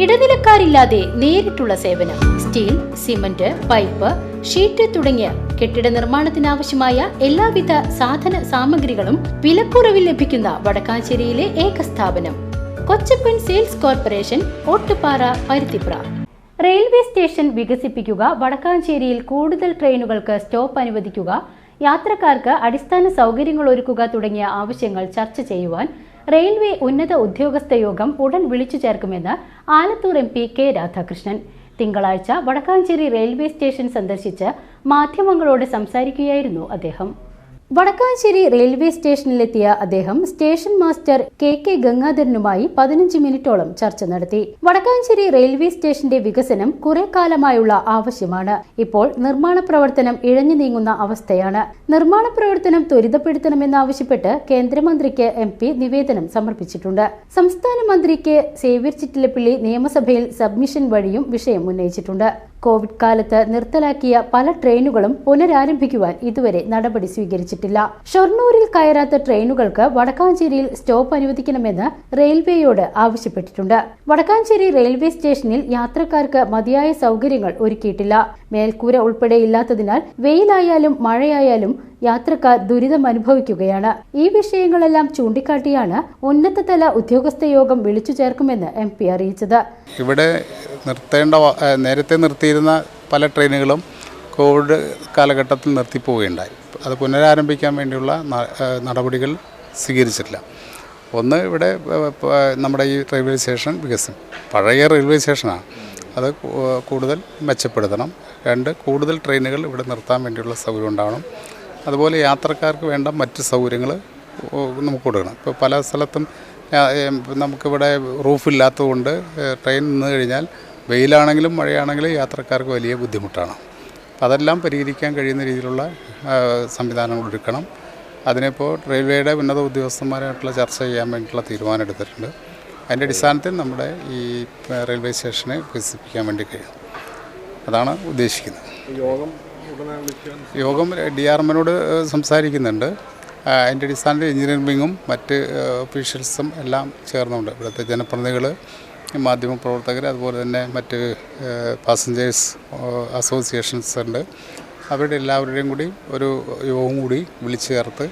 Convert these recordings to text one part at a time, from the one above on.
ഇടനിലക്കാരില്ലാതെ നേരിട്ടുള്ള സേവനം. Steel, cement, pipe, sheet തുടങ്ങിയ കെട്ടിട നിർമ്മാണത്തിനാവശ്യമായ എല്ലാവിധ സാധന സാമഗ്രികളും വിലക്കുറവിൽ ലഭിക്കുന്ന വടക്കാഞ്ചേരിയിലെ ഏക സ്ഥാപനം Kochappan sales corporation, Ottupara, Paruthipra. Railway station വികസിപ്പിക്കുക, വടക്കാഞ്ചേരിയിൽ കൂടുതൽ ട്രെയിനുകൾക്ക് സ്റ്റോപ്പ് അനുവദിക്കുക, യാത്രക്കാർക്ക് അടിസ്ഥാന സൗകര്യങ്ങൾ ഒരുക്കുക തുടങ്ങിയ ആവശ്യങ്ങൾ ചർച്ച ചെയ്യുവാൻ റെയിൽവേ ഉന്നത ഉദ്യോഗസ്ഥ യോഗം ഉടൻ വിളിച്ചു ചേർക്കുമെന്ന് ആലത്തൂർ MP കെ രാധാകൃഷ്ണൻ തിങ്കളാഴ്ച വടക്കാഞ്ചേരി റെയിൽവേ സ്റ്റേഷൻ സന്ദർശിച്ച് മാധ്യമങ്ങളോട് സംസാരിക്കുകയായിരുന്നു അദ്ദേഹം. വടക്കാഞ്ചേരി റെയിൽവേ സ്റ്റേഷനിലെത്തിയ അദ്ദേഹം സ്റ്റേഷൻ മാസ്റ്റർ KK ഗംഗാധരനുമായി 15 മിനിറ്റോളം ചർച്ച നടത്തി. വടക്കാഞ്ചേരി റെയിൽവേ സ്റ്റേഷന്റെ വികസനം കുറെ കാലമായുള്ള ആവശ്യമാണ്. ഇപ്പോൾ നിർമ്മാണ പ്രവർത്തനം ഇഴഞ്ഞു നീങ്ങുന്ന അവസ്ഥയാണ്. നിർമ്മാണ പ്രവർത്തനം ത്വരിതപ്പെടുത്തണമെന്നാവശ്യപ്പെട്ട് കേന്ദ്രമന്ത്രിക്ക് MP നിവേദനം സമർപ്പിച്ചിട്ടുണ്ട്. സംസ്ഥാന മന്ത്രി കെ സേവ്യർ ചിറ്റിലപ്പള്ളി നിയമസഭയിൽ സബ്മിഷൻ വഴിയും വിഷയം ഉന്നയിച്ചിട്ടുണ്ട്. കോവിഡ് കാലത്ത് നിർത്തലാക്കിയ പല ട്രെയിനുകളും പുനരാരംഭിക്കുവാൻ ഇതുവരെ നടപടി സ്വീകരിച്ചിട്ടില്ല. ഷൊർണൂരിൽ കയറാത്ത ട്രെയിനുകൾക്ക് വടക്കാഞ്ചേരിയിൽ സ്റ്റോപ്പ് അനുവദിക്കണമെന്ന് റെയിൽവേയോട് ആവശ്യപ്പെട്ടിട്ടുണ്ട്. വടക്കാഞ്ചേരി റെയിൽവേ സ്റ്റേഷനിൽ യാത്രക്കാർക്ക് മതിയായ സൗകര്യങ്ങൾ ഒരുക്കിയിട്ടില്ല. മേൽക്കൂര ഉൾപ്പെടെ ഇല്ലാത്തതിനാൽ വെയിലായാലും മഴയായാലും യാത്രക്കാർ ദുരിതം അനുഭവിക്കുകയാണ്. ഈ വിഷയങ്ങളെല്ലാം ചൂണ്ടിക്കാട്ടിയാണ് ഉന്നതതല ഉദ്യോഗസ്ഥ യോഗം വിളിച്ചു ചേർക്കുമെന്ന് MP അറിയിച്ചത്. ഇവിടെ നേരത്തെ നിർത്തിയിരുന്ന പല ട്രെയിനുകളും കോവിഡ് കാലഘട്ടത്തിൽ നിർത്തിപ്പോവുകയുണ്ടായി. അത് പുനരാരംഭിക്കാൻ വേണ്ടിയുള്ള നടപടികൾ സ്വീകരിച്ചിട്ടില്ല. ഒന്ന്, ഇവിടെ നമ്മുടെ ഈ റെയിൽവേ സ്റ്റേഷൻ പഴയ റെയിൽവേ സ്റ്റേഷനാണ്, അത് കൂടുതൽ മെച്ചപ്പെടുത്തണം. 2, കൂടുതൽ ട്രെയിനുകൾ ഇവിടെ നിർത്താൻ വേണ്ടിയുള്ള സൗകര്യം ഉണ്ടാവണം. അതുപോലെ യാത്രക്കാർക്ക് വേണ്ട മറ്റ് സൗകര്യങ്ങൾ നമുക്ക് കൊടുക്കണം. ഇപ്പോൾ പല സ്ഥലത്തും നമുക്കിവിടെ റൂഫില്ലാത്തതുകൊണ്ട് ട്രെയിൻ നിന്ന് കഴിഞ്ഞാൽ വെയിലാണെങ്കിലും മഴയാണെങ്കിലും യാത്രക്കാർക്ക് വലിയ ബുദ്ധിമുട്ടാണ്. അതെല്ലാം പരിഹരിക്കാൻ കഴിയുന്ന രീതിയിലുള്ള സംവിധാനങ്ങൾ ഒരുക്കണം. അതിനിപ്പോൾ റെയിൽവേയുടെ ഉന്നത ഉദ്യോഗസ്ഥന്മാരായിട്ടുള്ള ചർച്ച ചെയ്യാൻ വേണ്ടിയിട്ടുള്ള തീരുമാനം എടുത്തിട്ടുണ്ട്. അതിൻ്റെ അടിസ്ഥാനത്തിൽ നമ്മുടെ ഈ റെയിൽവേ സ്റ്റേഷനെ വികസിപ്പിക്കാൻ വേണ്ടി കഴിയും. അതാണ് ഉദ്ദേശിക്കുന്നത്. യോഗം DRMനോട് സംസാരിക്കുന്നുണ്ട്. അതിൻ്റെ അടിസ്ഥാനത്തിൽ എഞ്ചിനീയറിംഗ് വിങ്ങും മറ്റ് ഒഫീഷ്യൽസും എല്ലാം ചേർന്നുണ്ട്. ഇവിടുത്തെ ജനപ്രതിനിധികൾ, മാധ്യമപ്രവർത്തകർ, അതുപോലെ തന്നെ മറ്റ് പാസഞ്ചേഴ്സ് അസോസിയേഷൻസ് ഉണ്ട്. അവരുടെ എല്ലാവരുടെയും കൂടി ഒരു യോഗം കൂടി വിളിച്ചു ചേർത്ത്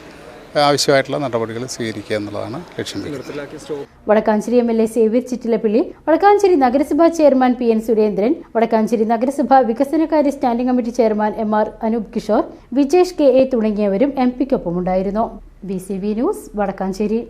ആവശ്യമായിട്ടുള്ള നടപടികൾ സ്വീകരിക്കുക എന്നുള്ളതാണ് ലക്ഷ്യം. വടക്കാഞ്ചേരി MLA സേവ്യർ ചിറ്റിലപ്പള്ളി, വടക്കാഞ്ചേരി നഗരസഭാ ചെയർമാൻ PN സുരേന്ദ്രൻ, വടക്കാഞ്ചേരി നഗരസഭ വികസനകാര്യ standing committee chairman MR Anoop Kishore, Vijesh KA തുടങ്ങിയവരും MP ക്കൊപ്പമുണ്ടായിരുന്നു. BCV news, Vadakkanchery.